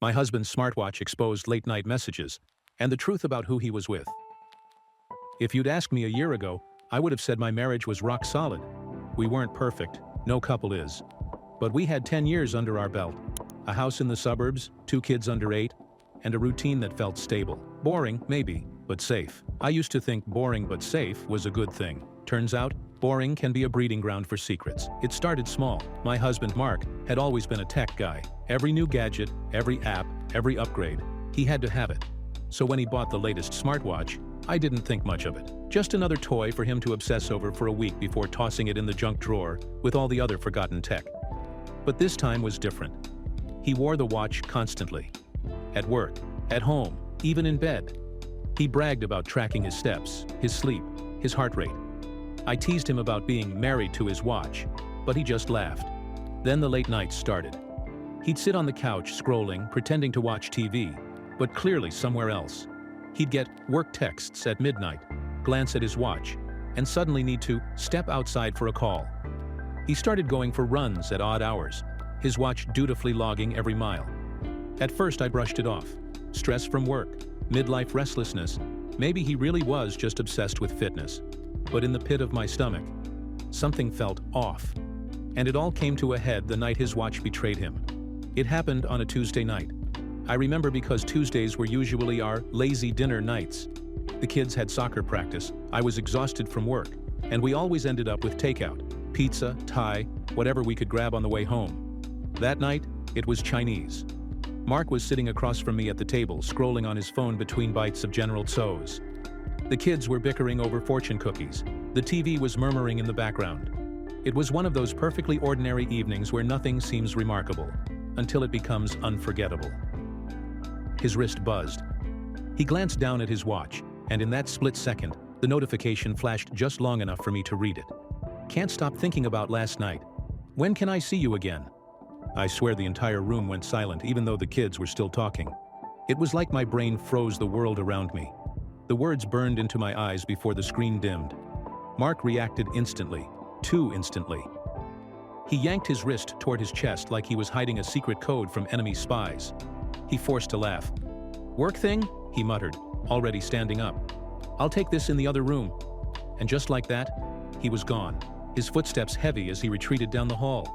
My husband's smartwatch exposed late-night messages and the truth about who he was with. If you'd asked me a year ago, I would have said my marriage was rock solid. We weren't perfect, no couple is. But we had 10 years under our belt, a house in the suburbs, 2 kids under 8, and a routine that felt stable. Boring, maybe, but safe. I used to think boring but safe was a good thing. Turns out, boring can be a breeding ground for secrets. It started small. My husband, Mark, had always been a tech guy. Every new gadget, every app, every upgrade, he had to have it. So when he bought the latest smartwatch, I didn't think much of it. Just another toy for him to obsess over for a week before tossing it in the junk drawer with all the other forgotten tech. But this time was different. He wore the watch constantly. At work, at home, even in bed. He bragged about tracking his steps, his sleep, his heart rate. I teased him about being married to his watch, but he just laughed. Then the late nights started. He'd sit on the couch scrolling, pretending to watch TV, but clearly somewhere else. He'd get work texts at midnight, glance at his watch, and suddenly need to step outside for a call. He started going for runs at odd hours, his watch dutifully logging every mile. At first I brushed it off. Stress from work, midlife restlessness. Maybe he really was just obsessed with fitness. But in the pit of my stomach, something felt off. And it all came to a head the night his watch betrayed him. It happened on a Tuesday night. I remember because Tuesdays were usually our lazy dinner nights. The kids had soccer practice, I was exhausted from work, and we always ended up with takeout, pizza, Thai, whatever we could grab on the way home. That night, it was Chinese. Mark was sitting across from me at the table, scrolling on his phone between bites of General Tso's. The kids were bickering over fortune cookies. The TV was murmuring in the background. It was one of those perfectly ordinary evenings where nothing seems remarkable, until it becomes unforgettable. His wrist buzzed. He glanced down at his watch, and in that split second, the notification flashed just long enough for me to read it. Can't stop thinking about last night. When can I see you again? I swear the entire room went silent, even though the kids were still talking. It was like my brain froze the world around me. The words burned into my eyes before the screen dimmed. Mark reacted instantly, too instantly. He yanked his wrist toward his chest like he was hiding a secret code from enemy spies. He forced a laugh. "Work thing?" he muttered, already standing up. "I'll take this in the other room." And just like that, he was gone, his footsteps heavy as he retreated down the hall.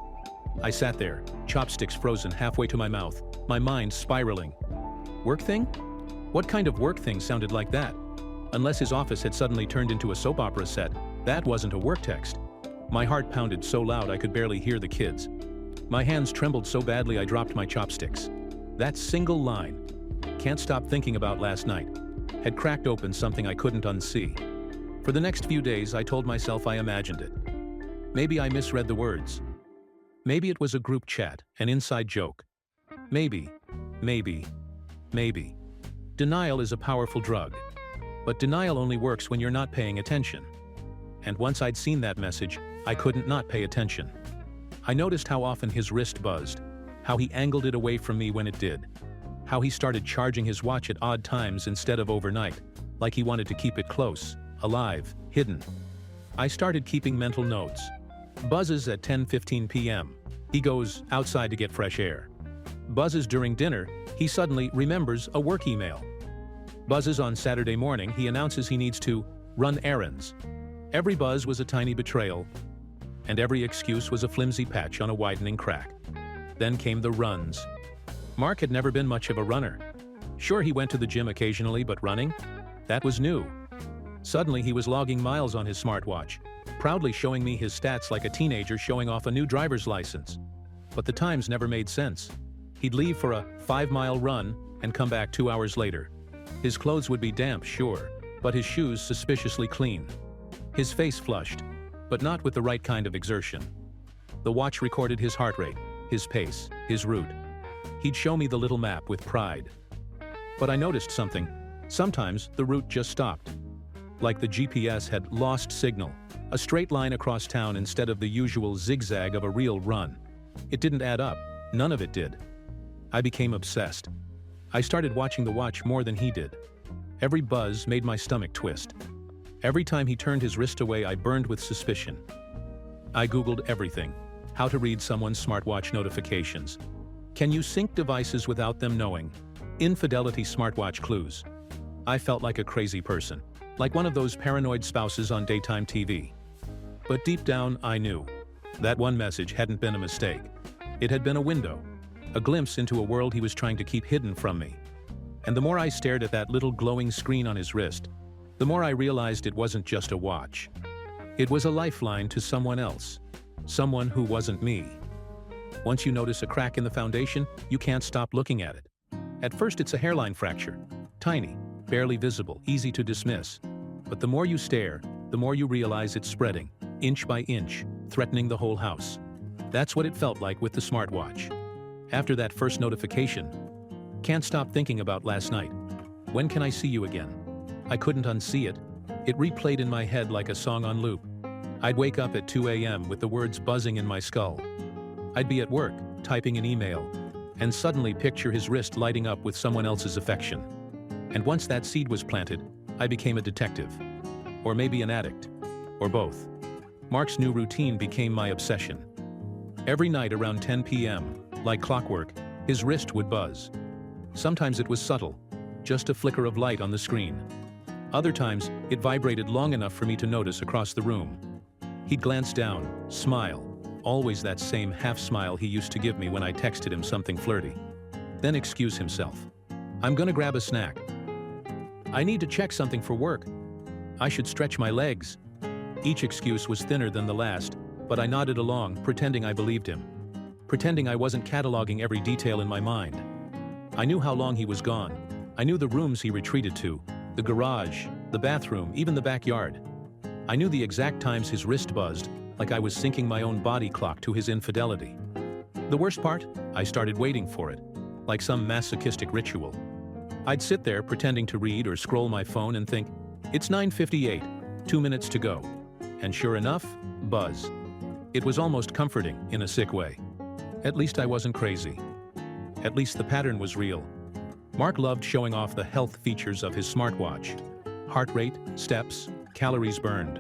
I sat there, chopsticks frozen halfway to my mouth, my mind spiraling. Work thing? What kind of work thing sounded like that? Unless his office had suddenly turned into a soap opera set, that wasn't a work text. My heart pounded so loud I could barely hear the kids. My hands trembled so badly I dropped my chopsticks. That single line, "Can't stop thinking about last night," had cracked open something I couldn't unsee. For the next few days I told myself I imagined it. Maybe I misread the words. Maybe it was a group chat, an inside joke. Maybe. Denial is a powerful drug. But denial only works when you're not paying attention. And once I'd seen that message, I couldn't not pay attention. I noticed how often his wrist buzzed, how he angled it away from me when it did, how he started charging his watch at odd times instead of overnight, like he wanted to keep it close, alive, hidden. I started keeping mental notes. Buzzes at 10:15 p.m. He goes outside to get fresh air. Buzzes during dinner, he suddenly remembers a work email. Buzzes on Saturday morning, he announces he needs to run errands. Every buzz was a tiny betrayal, and every excuse was a flimsy patch on a widening crack. Then came the runs. Mark had never been much of a runner. Sure, he went to the gym occasionally, but running? That was new. Suddenly he was logging miles on his smartwatch, proudly showing me his stats like a teenager showing off a new driver's license. But the times never made sense. He'd leave for a 5-mile run and come back 2 hours later. His clothes would be damp, sure, but his shoes suspiciously clean. His face flushed, but not with the right kind of exertion. The watch recorded his heart rate, his pace, his route. He'd show me the little map with pride. But I noticed something. Sometimes the route just stopped. Like the GPS had lost signal, a straight line across town instead of the usual zigzag of a real run. It didn't add up. None of it did. I became obsessed. I started watching the watch more than he did. Every buzz made my stomach twist. Every time he turned his wrist away, I burned with suspicion. I Googled everything. How to read someone's smartwatch notifications. Can you sync devices without them knowing? Infidelity smartwatch clues. I felt like a crazy person, like one of those paranoid spouses on daytime TV. But deep down, I knew. That one message hadn't been a mistake. It had been a window, a glimpse into a world he was trying to keep hidden from me. And the more I stared at that little glowing screen on his wrist, the more I realized it wasn't just a watch. It was a lifeline to someone else, someone who wasn't me. Once you notice a crack in the foundation, you can't stop looking at it. At first it's a hairline fracture, tiny, barely visible, easy to dismiss. But the more you stare, the more you realize it's spreading, inch by inch, threatening the whole house. That's what it felt like with the smartwatch. After that first notification, can't stop thinking about last night. When can I see you again? I couldn't unsee it. It replayed in my head like a song on loop. I'd wake up at 2 a.m. with the words buzzing in my skull. I'd be at work, typing an email, and suddenly picture his wrist lighting up with someone else's affection. And once that seed was planted, I became a detective. Or maybe an addict. Or both. Mark's new routine became my obsession. Every night around 10 p.m., like clockwork, his wrist would buzz. Sometimes it was subtle, just a flicker of light on the screen. Other times, it vibrated long enough for me to notice across the room. He'd glance down, smile, always that same half-smile he used to give me when I texted him something flirty. Then excuse himself. I'm gonna grab a snack. I need to check something for work. I should stretch my legs. Each excuse was thinner than the last, but I nodded along, pretending I believed him. Pretending I wasn't cataloging every detail in my mind. I knew how long he was gone. I knew the rooms he retreated to, the garage, the bathroom, even the backyard. I knew the exact times his wrist buzzed, like I was syncing my own body clock to his infidelity. The worst part? I started waiting for it, like some masochistic ritual. I'd sit there pretending to read or scroll my phone and think, it's 9:58, 2 minutes to go. And sure enough, buzz. It was almost comforting, in a sick way. At least I wasn't crazy. At least the pattern was real. Mark loved showing off the health features of his smartwatch. Heart rate, steps, calories burned.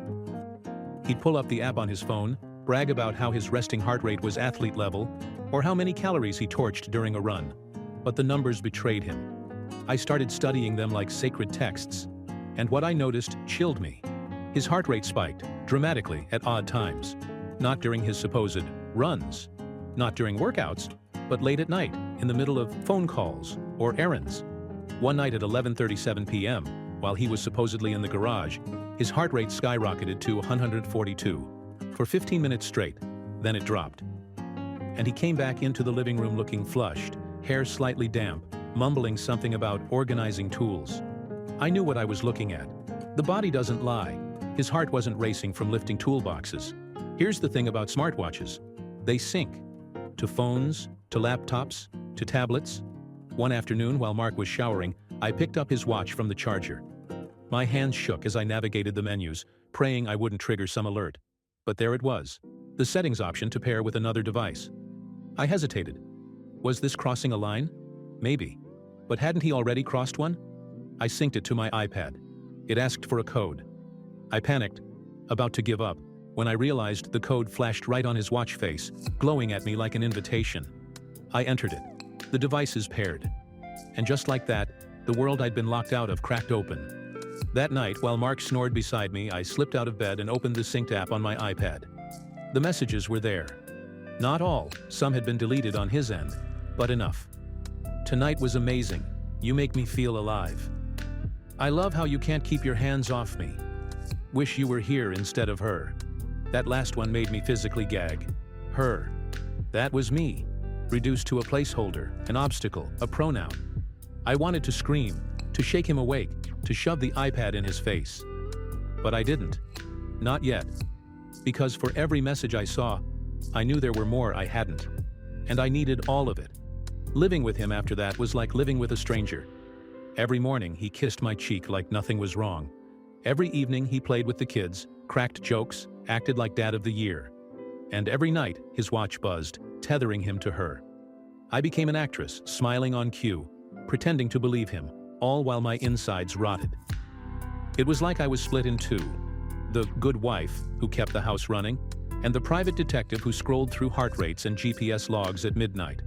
He'd pull up the app on his phone, brag about how his resting heart rate was athlete level, or how many calories he torched during a run. But the numbers betrayed him. I started studying them like sacred texts. And what I noticed chilled me. His heart rate spiked, dramatically, at odd times. Not during his supposed runs. Not during workouts, but late at night, in the middle of phone calls or errands. One night at 11:37 p.m., while he was supposedly in the garage, his heart rate skyrocketed to 142 for 15 minutes straight. Then it dropped. And he came back into the living room looking flushed, hair slightly damp, mumbling something about organizing tools. I knew what I was looking at. The body doesn't lie. His heart wasn't racing from lifting toolboxes. Here's the thing about smartwatches. They sync. To phones, to laptops, to tablets. One afternoon while Mark was showering, I picked up his watch from the charger. My hands shook as I navigated the menus, praying I wouldn't trigger some alert. But there it was, the settings option to pair with another device. I hesitated. Was this crossing a line? Maybe. But hadn't he already crossed one? I synced it to my iPad. It asked for a code. I panicked, about to give up, when I realized the code flashed right on his watch face, glowing at me like an invitation. I entered it. The devices paired. And just like that, the world I'd been locked out of cracked open. That night, while Mark snored beside me, I slipped out of bed and opened the synced app on my iPad. The messages were there. Not all, some had been deleted on his end, but enough. Tonight was amazing. You make me feel alive. I love how you can't keep your hands off me. Wish you were here instead of her. That last one made me physically gag. Her. That was me. Reduced to a placeholder, an obstacle, a pronoun. I wanted to scream, to shake him awake, to shove the iPad in his face. But I didn't. Not yet. Because for every message I saw, I knew there were more I hadn't. And I needed all of it. Living with him after that was like living with a stranger. Every morning he kissed my cheek like nothing was wrong. Every evening he played with the kids, cracked jokes, acted like dad of the year. And every night his watch buzzed, tethering him to her. I became an actress, smiling on cue, pretending to believe him, all while my insides rotted. It was like I was split in two. The good wife, who kept the house running, and the private detective who scrolled through heart rates and GPS logs at midnight.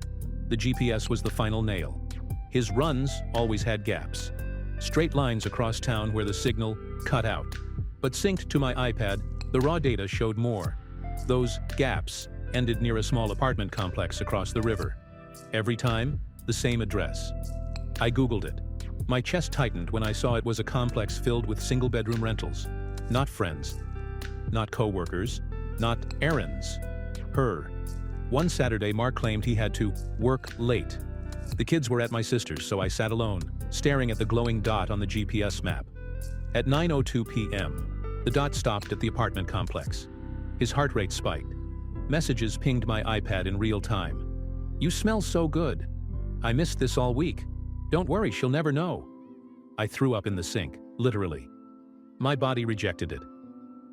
The GPS was the final nail. His runs always had gaps. Straight lines across town where the signal cut out. But synced to my iPad, the raw data showed more. Those gaps ended near a small apartment complex across the river. Every time, the same address. I Googled it. My chest tightened when I saw it was a complex filled with single-bedroom rentals. Not friends. Not co-workers. Not errands. Her. One Saturday, Mark claimed he had to work late. The kids were at my sister's, so I sat alone, staring at the glowing dot on the GPS map. At 9:02 p.m., the dot stopped at the apartment complex. His heart rate spiked. Messages pinged my iPad in real time. "You smell so good. I missed this all week. Don't worry, she'll never know." I threw up in the sink, literally. My body rejected it.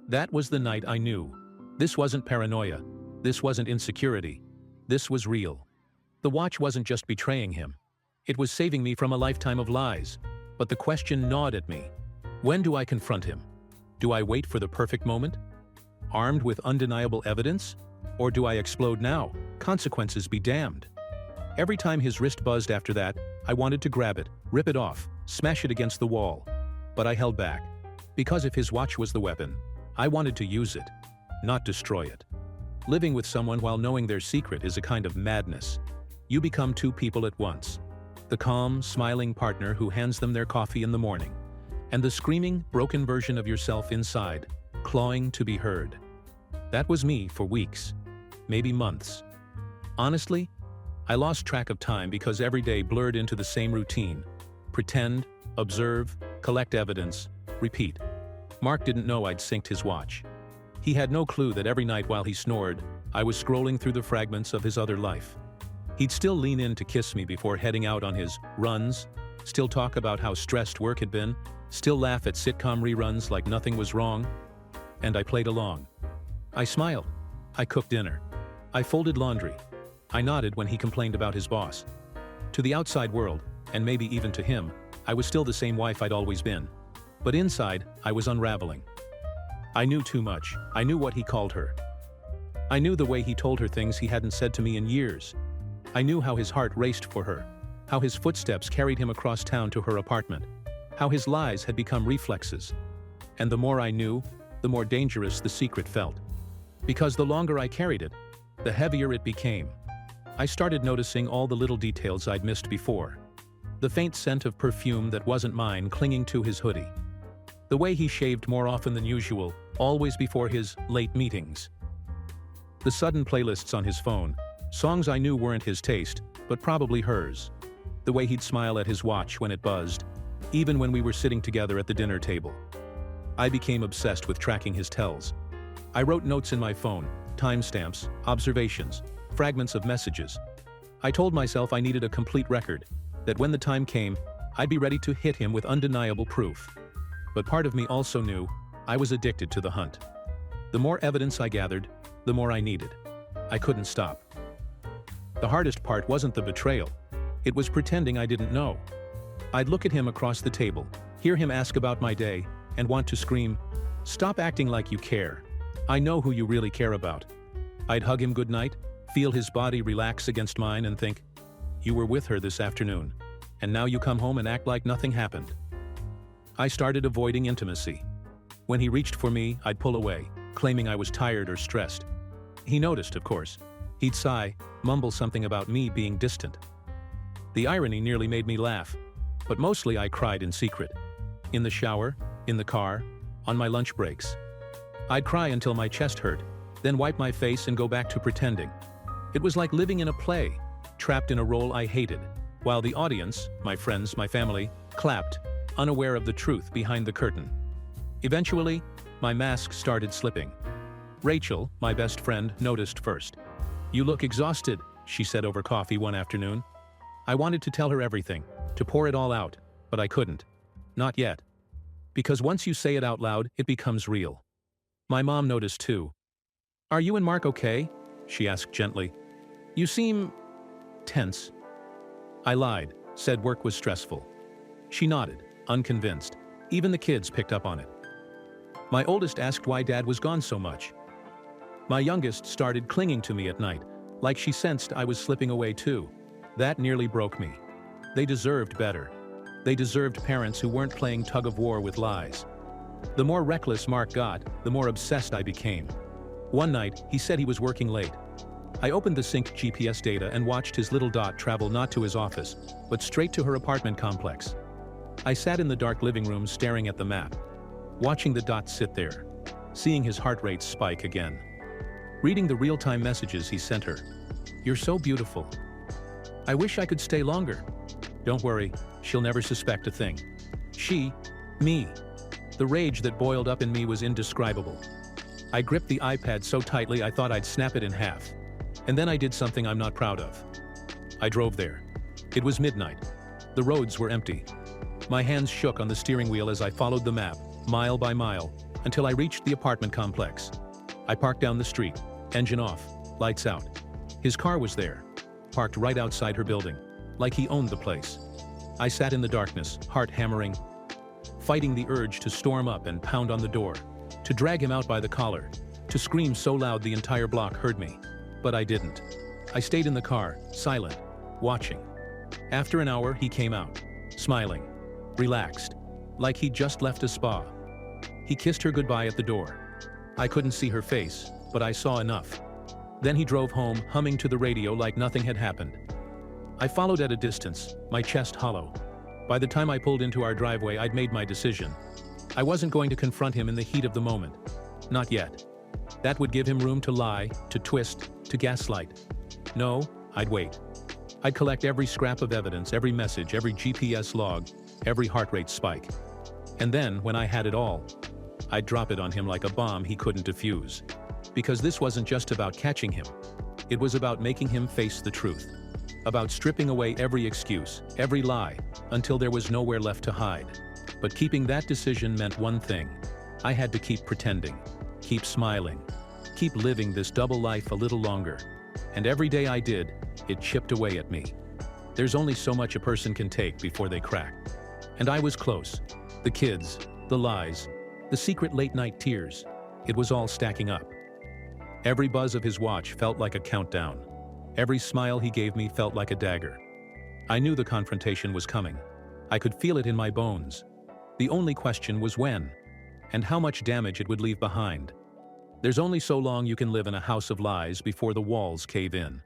That was the night I knew. This wasn't paranoia. This wasn't insecurity. This was real. The watch wasn't just betraying him. It was saving me from a lifetime of lies. But the question gnawed at me. When do I confront him? Do I wait for the perfect moment? Armed with undeniable evidence? Or do I explode now? Consequences be damned. Every time his wrist buzzed after that, I wanted to grab it, rip it off, smash it against the wall. But I held back. Because if his watch was the weapon, I wanted to use it, not destroy it. Living with someone while knowing their secret is a kind of madness. You become two people at once. The calm, smiling partner who hands them their coffee in the morning, and the screaming, broken version of yourself inside, clawing to be heard. That was me for weeks, maybe months. Honestly, I lost track of time because every day blurred into the same routine. Pretend, observe, collect evidence, repeat. Mark didn't know I'd synced his watch. He had no clue that every night while he snored, I was scrolling through the fragments of his other life. He'd still lean in to kiss me before heading out on his runs, still talk about how stressed work had been, still laugh at sitcom reruns like nothing was wrong. And I played along. I smiled. I cooked dinner. I folded laundry. I nodded when he complained about his boss. To the outside world, and maybe even to him, I was still the same wife I'd always been. But inside, I was unraveling. I knew too much. I knew what he called her. I knew the way he told her things he hadn't said to me in years. I knew how his heart raced for her, how his footsteps carried him across town to her apartment, how his lies had become reflexes. And the more I knew, the more dangerous the secret felt. Because the longer I carried it, the heavier it became. I started noticing all the little details I'd missed before. The faint scent of perfume that wasn't mine clinging to his hoodie. The way he shaved more often than usual, always before his late meetings. The sudden playlists on his phone, songs I knew weren't his taste, but probably hers. The way he'd smile at his watch when it buzzed, even when we were sitting together at the dinner table. I became obsessed with tracking his tells. I wrote notes in my phone, timestamps, observations, fragments of messages. I told myself I needed a complete record, that when the time came, I'd be ready to hit him with undeniable proof. But part of me also knew I was addicted to the hunt. The more evidence I gathered, the more I needed. I couldn't stop. The hardest part wasn't the betrayal. It was pretending I didn't know. I'd look at him across the table, hear him ask about my day, and want to scream, "Stop acting like you care. I know who you really care about." I'd hug him goodnight, feel his body relax against mine and think, "You were with her this afternoon, and now you come home and act like nothing happened." I started avoiding intimacy. When he reached for me, I'd pull away, claiming I was tired or stressed. He noticed, of course. He'd sigh, mumble something about me being distant. The irony nearly made me laugh, but mostly I cried in secret. In the shower, in the car, on my lunch breaks. I'd cry until my chest hurt, then wipe my face and go back to pretending. It was like living in a play, trapped in a role I hated, while the audience, my friends, my family, clapped, unaware of the truth behind the curtain. Eventually, my mask started slipping. Rachel, my best friend, noticed first. "You look exhausted," she said over coffee one afternoon. I wanted to tell her everything, to pour it all out, but I couldn't. Not yet. Because once you say it out loud, it becomes real. My mom noticed too. "Are you and Mark okay?" she asked gently. "You seem tense." I lied, said work was stressful. She nodded, unconvinced. Even the kids picked up on it. My oldest asked why Dad was gone so much. My youngest started clinging to me at night, like she sensed I was slipping away too. That nearly broke me. They deserved better. They deserved parents who weren't playing tug-of-war with lies. The more reckless Mark got, the more obsessed I became. One night, he said he was working late. I opened the synced GPS data and watched his little dot travel not to his office, but straight to her apartment complex. I sat in the dark living room staring at the map, watching the dot sit there, seeing his heart rate spike again. Reading the real-time messages he sent her. "You're so beautiful. I wish I could stay longer. Don't worry, she'll never suspect a thing." Me. The rage that boiled up in me was indescribable. I gripped the iPad so tightly I thought I'd snap it in half. And then I did something I'm not proud of. I drove there. It was midnight. The roads were empty. My hands shook on the steering wheel as I followed the map, mile by mile, until I reached the apartment complex. I parked down the street, engine off, lights out. His car was there, parked right outside her building, like he owned the place. I sat in the darkness, heart hammering, fighting the urge to storm up and pound on the door, to drag him out by the collar, to scream so loud the entire block heard me. But I didn't. I stayed in the car, silent, watching. After an hour, he came out, smiling, relaxed, like he'd just left a spa. He kissed her goodbye at the door. I couldn't see her face, but I saw enough. Then he drove home, humming to the radio like nothing had happened. I followed at a distance, my chest hollow. By the time I pulled into our driveway, I'd made my decision. I wasn't going to confront him in the heat of the moment. Not yet. That would give him room to lie, to twist, to gaslight. No, I'd wait. I'd collect every scrap of evidence, every message, every GPS log, every heart rate spike. And then, when I had it all, I'd drop it on him like a bomb he couldn't defuse. Because this wasn't just about catching him. It was about making him face the truth. About stripping away every excuse, every lie, until there was nowhere left to hide. But keeping that decision meant one thing. I had to keep pretending, keep smiling, keep living this double life a little longer. And every day I did, it chipped away at me. There's only so much a person can take before they crack. And I was close. The kids, the lies, the secret late-night tears. It was all stacking up. Every buzz of his watch felt like a countdown. Every smile he gave me felt like a dagger. I knew the confrontation was coming. I could feel it in my bones. The only question was when, and how much damage it would leave behind. There's only so long you can live in a house of lies before the walls cave in.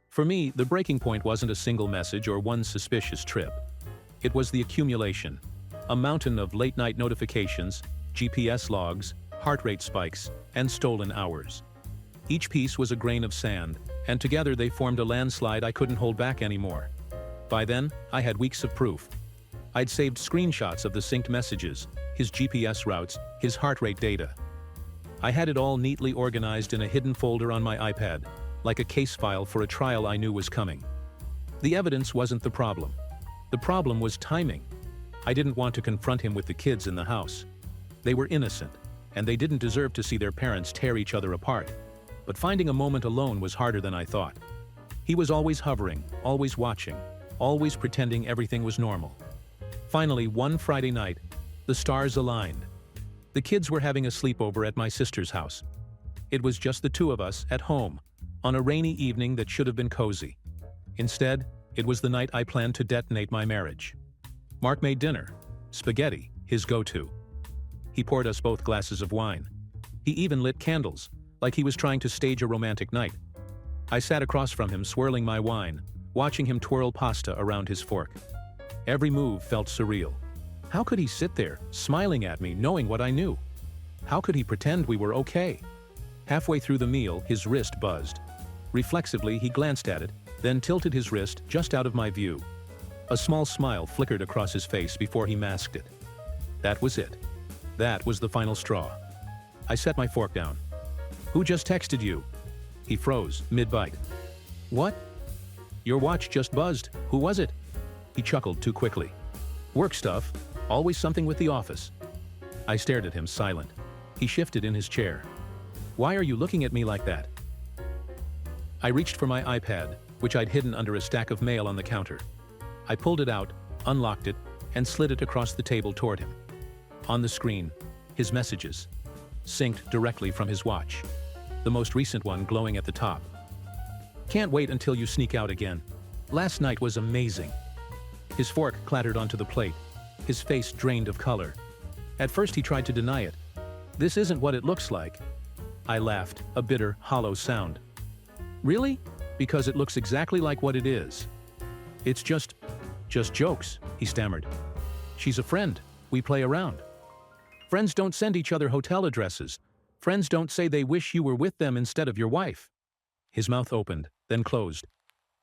For me, the breaking point wasn't a single message or one suspicious trip. It was the accumulation. A mountain of late-night notifications, GPS logs, heart rate spikes, and stolen hours. Each piece was a grain of sand, and together they formed a landslide I couldn't hold back anymore. By then, I had weeks of proof. I'd saved screenshots of the synced messages, his GPS routes, his heart rate data. I had it all neatly organized in a hidden folder on my iPad, like a case file for a trial I knew was coming. The evidence wasn't the problem. The problem was timing. I didn't want to confront him with the kids in the house. They were innocent, and they didn't deserve to see their parents tear each other apart. But finding a moment alone was harder than I thought. He was always hovering, always watching, always pretending everything was normal. Finally, one Friday night, the stars aligned. The kids were having a sleepover at my sister's house. It was just the two of us at home, on a rainy evening that should have been cozy. Instead, it was the night I planned to detonate my marriage. Mark made dinner, spaghetti, his go-to. He poured us both glasses of wine. He even lit candles, like he was trying to stage a romantic night. I sat across from him swirling my wine, watching him twirl pasta around his fork. Every move felt surreal. How could he sit there, smiling at me, knowing what I knew? How could he pretend we were okay? Halfway through the meal, his wrist buzzed. Reflexively, he glanced at it, then tilted his wrist just out of my view. A small smile flickered across his face before he masked it. That was it. That was the final straw. I set my fork down. "Who just texted you?" He froze, mid-bite. "What?" "Your watch just buzzed. Who was it?" He chuckled too quickly. "Work stuff. Always something with the office." I stared at him, silent. He shifted in his chair. "Why are you looking at me like that?" I reached for my iPad, which I'd hidden under a stack of mail on the counter. I pulled it out, unlocked it, and slid it across the table toward him. On the screen, his messages, synced directly from his watch, the most recent one glowing at the top. "Can't wait until you sneak out again. Last night was amazing. His fork clattered onto the plate, his face drained of color. At first he tried to deny it. This isn't what it looks like. I laughed, a bitter, hollow sound. Really? Because it looks exactly like what it is. It's just jokes, he stammered. She's a friend. We play around. Friends don't send each other hotel addresses. Friends don't say they wish you were with them instead of your wife. His mouth opened, then closed.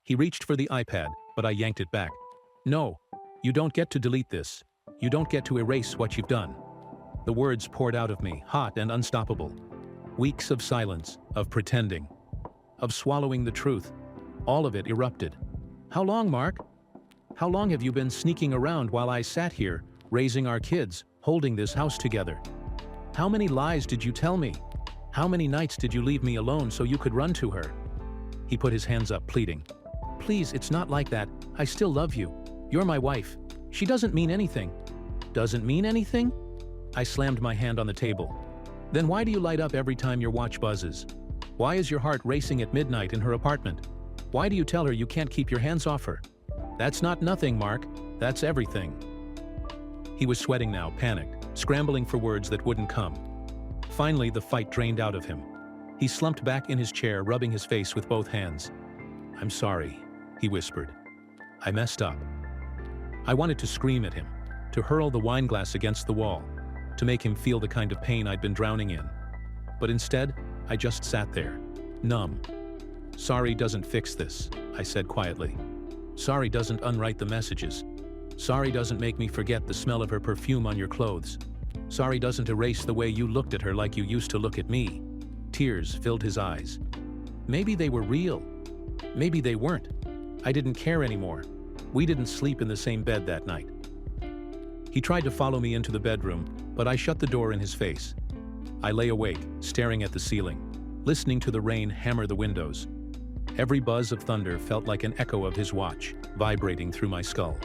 He reached for the iPad, but I yanked it back. No, you don't get to delete this. You don't get to erase what you've done. The words poured out of me, hot and unstoppable. Weeks of silence, of pretending, of swallowing the truth. All of it erupted. How long, Mark? How long have you been sneaking around while I sat here, raising our kids, holding this house together? How many lies did you tell me? How many nights did you leave me alone so you could run to her? He put his hands up, pleading. Please, it's not like that. I still love you. You're my wife. She doesn't mean anything. Doesn't mean anything? I slammed my hand on the table. Then why do you light up every time your watch buzzes? Why is your heart racing at midnight in her apartment? Why do you tell her you can't keep your hands off her? That's not nothing, Mark. That's everything. He was sweating now, panicked, scrambling for words that wouldn't come. Finally, the fight drained out of him. He slumped back in his chair, rubbing his face with both hands. I'm sorry, he whispered. I messed up. I wanted to scream at him, to hurl the wine glass against the wall, to make him feel the kind of pain I'd been drowning in. But instead, I just sat there, numb. Sorry doesn't fix this, I said quietly. Sorry doesn't unwrite the messages. Sorry doesn't make me forget the smell of her perfume on your clothes. Sorry doesn't erase the way you looked at her like you used to look at me. Tears filled his eyes. Maybe they were real. Maybe they weren't. I didn't care anymore. We didn't sleep in the same bed that night. He tried to follow me into the bedroom, but I shut the door in his face. I lay awake, staring at the ceiling, listening to the rain hammer the windows. Every buzz of thunder felt like an echo of his watch, vibrating through my skull.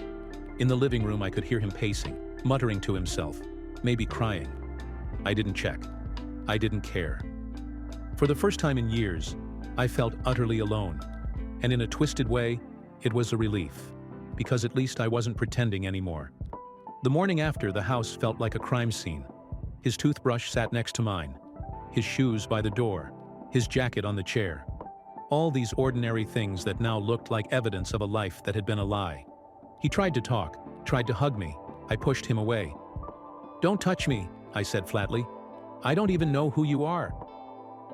In the living room, I could hear him pacing, muttering to himself, maybe crying. I didn't check. I didn't care. For the first time in years, I felt utterly alone. And in a twisted way, it was a relief, because at least I wasn't pretending anymore. The morning after, the house felt like a crime scene. His toothbrush sat next to mine, his shoes by the door, his jacket on the chair. All these ordinary things that now looked like evidence of a life that had been a lie. He tried to talk, tried to hug me. I pushed him away. Don't touch me, I said flatly. I don't even know who you are.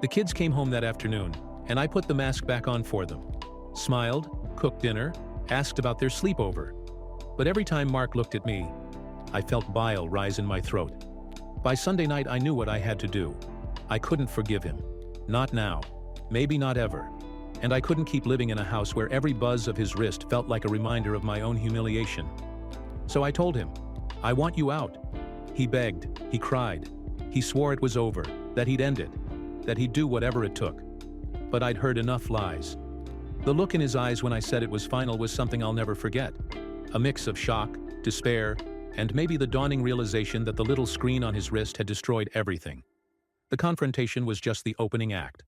The kids came home that afternoon, and I put the mask back on for them. Smiled, cooked dinner, asked about their sleepover. But every time Mark looked at me, I felt bile rise in my throat. By Sunday night, I knew what I had to do. I couldn't forgive him. Not now. Maybe not ever. And I couldn't keep living in a house where every buzz of his wrist felt like a reminder of my own humiliation. So I told him, I want you out. He begged, he cried. He swore it was over, that he'd end it, that he'd do whatever it took. But I'd heard enough lies. The look in his eyes when I said it was final was something I'll never forget. A mix of shock, despair, and maybe the dawning realization that the little screen on his wrist had destroyed everything. The confrontation was just the opening act.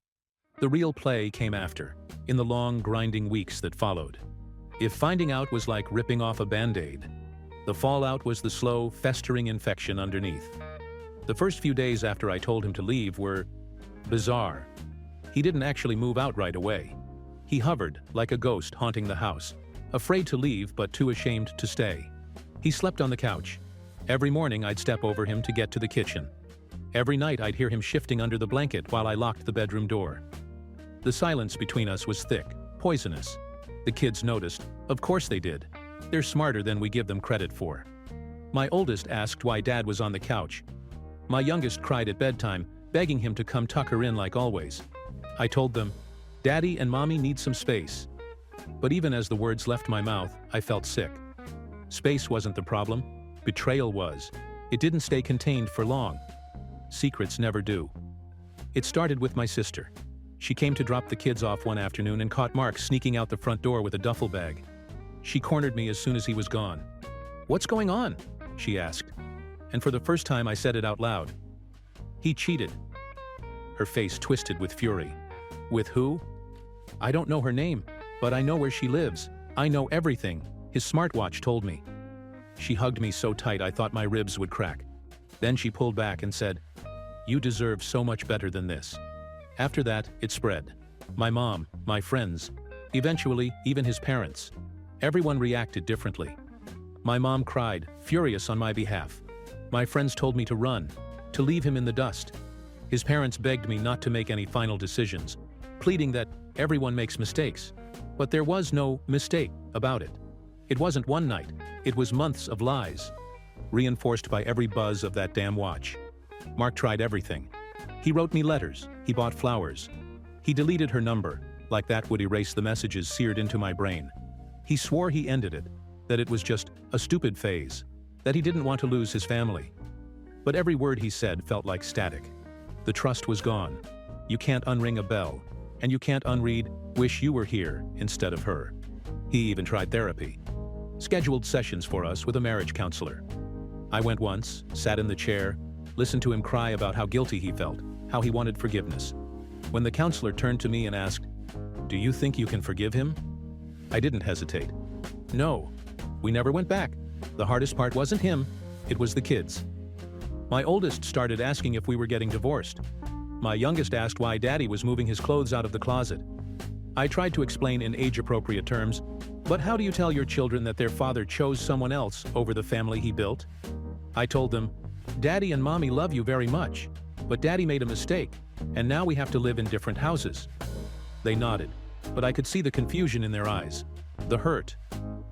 The real play came after, in the long, grinding weeks that followed. If finding out was like ripping off a Band-Aid, the fallout was the slow, festering infection underneath. The first few days after I told him to leave were bizarre. He didn't actually move out right away. He hovered, like a ghost haunting the house, afraid to leave but too ashamed to stay. He slept on the couch. Every morning I'd step over him to get to the kitchen. Every night I'd hear him shifting under the blanket while I locked the bedroom door. The silence between us was thick, poisonous. The kids noticed. Of course they did. They're smarter than we give them credit for. My oldest asked why Dad was on the couch. My youngest cried at bedtime, begging him to come tuck her in like always. I told them, Daddy and Mommy need some space. But even as the words left my mouth, I felt sick. Space wasn't the problem. Betrayal was. It didn't stay contained for long. Secrets never do. It started with my sister. She came to drop the kids off one afternoon and caught Mark sneaking out the front door with a duffel bag. She cornered me as soon as he was gone. What's going on? She asked. And for the first time I said it out loud. He cheated. Her face twisted with fury. With who? I don't know her name, but I know where she lives. I know everything, his smartwatch told me. She hugged me so tight I thought my ribs would crack. Then she pulled back and said, "You deserve so much better than this." After that, it spread. My mom, my friends, eventually even his parents. Everyone reacted differently. My mom cried, furious on my behalf. My friends told me to run, to leave him in the dust. His parents begged me not to make any final decisions, pleading that everyone makes mistakes. But there was no mistake about it. It wasn't one night, it was months of lies, reinforced by every buzz of that damn watch. Mark tried everything. He wrote me letters, he bought flowers. He deleted her number, like that would erase the messages seared into my brain. He swore he ended it, that it was just a stupid phase, that he didn't want to lose his family. But every word he said felt like static. The trust was gone. You can't unring a bell, and you can't unread "Wish you were here" instead of her. He even tried therapy. Scheduled sessions for us with a marriage counselor. I went once, sat in the chair, listened to him cry about how guilty he felt, how he wanted forgiveness. When the counselor turned to me and asked, "Do you think you can forgive him?" I didn't hesitate. No, we never went back. The hardest part wasn't him, it was the kids. My oldest started asking if we were getting divorced. My youngest asked why Daddy was moving his clothes out of the closet. I tried to explain in age-appropriate terms, but how do you tell your children that their father chose someone else over the family he built? I told them, "Daddy and Mommy love you very much, but Daddy made a mistake, and now we have to live in different houses." They nodded, but I could see the confusion in their eyes. The hurt.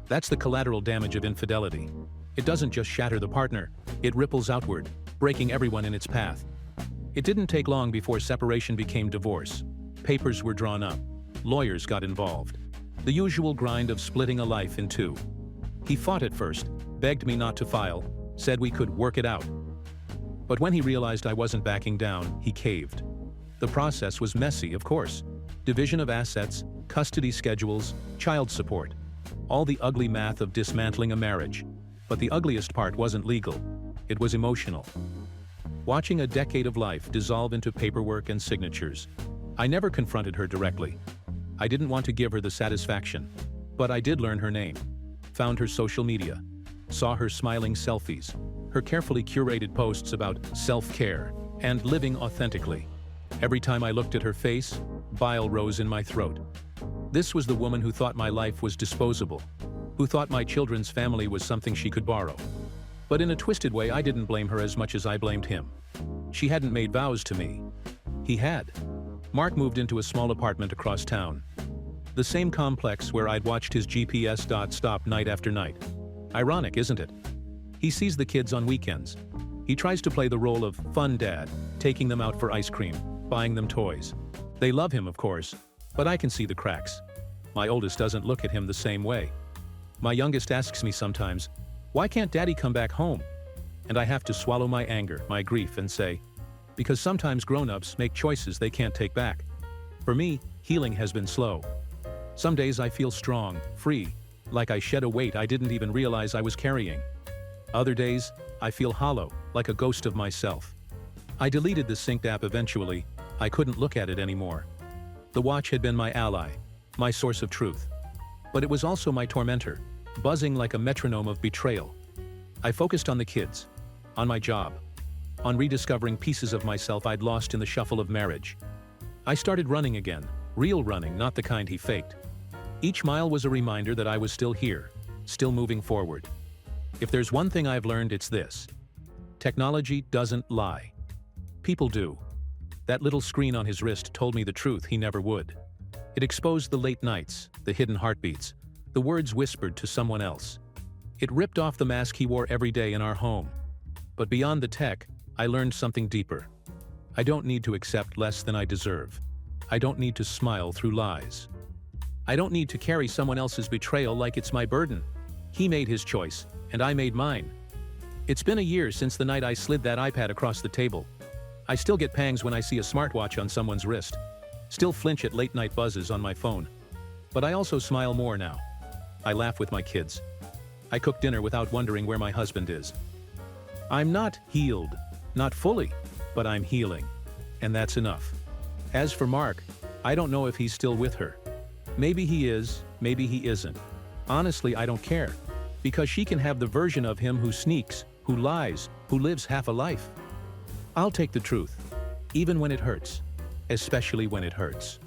That's the collateral damage of infidelity. It doesn't just shatter the partner, it ripples outward, breaking everyone in its path. It didn't take long before separation became divorce. Papers were drawn up. Lawyers got involved. The usual grind of splitting a life in two. He fought at first, begged me not to file, said we could work it out. But when he realized I wasn't backing down, he caved. The process was messy, of course. Division of assets, custody schedules, child support. All the ugly math of dismantling a marriage. But the ugliest part wasn't legal. It was emotional. Watching a decade of life dissolve into paperwork and signatures. I never confronted her directly. I didn't want to give her the satisfaction. But I did learn her name. Found her social media. Saw her smiling selfies. Her carefully curated posts about self-care and living authentically. Every time I looked at her face, bile rose in my throat. This was the woman who thought my life was disposable, who thought my children's family was something she could borrow. But in a twisted way, I didn't blame her as much as I blamed him. She hadn't made vows to me. He had. Mark moved into a small apartment across town. The same complex where I'd watched his GPS stop night after night. Ironic, isn't it? He sees the kids on weekends. He tries to play the role of fun dad, taking them out for ice cream, buying them toys. They love him, of course, but I can see the cracks. My oldest doesn't look at him the same way. My youngest asks me sometimes, "Why can't Daddy come back home?" And I have to swallow my anger, my grief, and say, because sometimes grown-ups make choices they can't take back. For me, healing has been slow. Some days I feel strong, free, like I shed a weight I didn't even realize I was carrying. Other days, I feel hollow, like a ghost of myself. I deleted the synced app eventually. I couldn't look at it anymore. The watch had been my ally, my source of truth. But it was also my tormentor, buzzing like a metronome of betrayal. I focused on the kids, on my job, on rediscovering pieces of myself I'd lost in the shuffle of marriage. I started running again, real running, not the kind he faked. Each mile was a reminder that I was still here, still moving forward. If there's one thing I've learned, it's this. Technology doesn't lie. People do. That little screen on his wrist told me the truth he never would. It exposed the late nights, the hidden heartbeats, the words whispered to someone else. It ripped off the mask he wore every day in our home. But beyond the tech, I learned something deeper. I don't need to accept less than I deserve. I don't need to smile through lies. I don't need to carry someone else's betrayal like it's my burden. He made his choice, and I made mine. It's been a year since the night I slid that iPad across the table. I still get pangs when I see a smartwatch on someone's wrist. Still flinch at late-night buzzes on my phone. But I also smile more now. I laugh with my kids. I cook dinner without wondering where my husband is. I'm not healed, not fully, but I'm healing. And that's enough. As for Mark, I don't know if he's still with her. Maybe he is, maybe he isn't. Honestly, I don't care. Because she can have the version of him who sneaks, who lies, who lives half a life. I'll take the truth. Even when it hurts. Especially when it hurts.